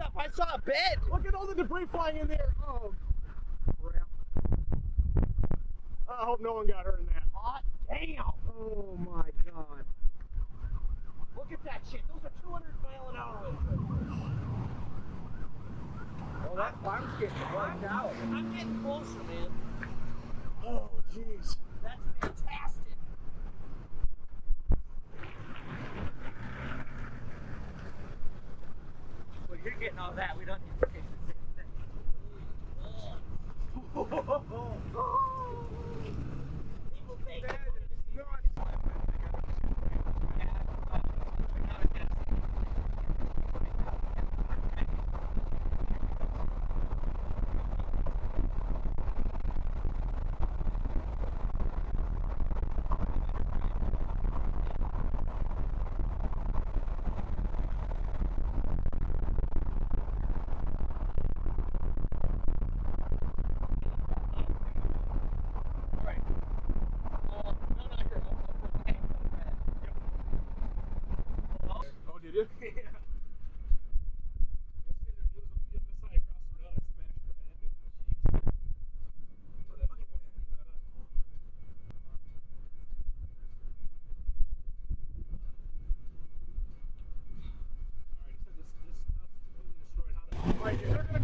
up. I saw a bed. Look at all the debris flying in there. Oh, crap. I hope no one got hurt in that. Hot damn. Oh my God. Look at that shit. Those are 200-mile-an-hour winds. Well, that farm's getting wiped out. I'm getting closer, man. Oh, jeez. That's fantastic. Well, you're getting all that. We don't need to take the same thing. Oh.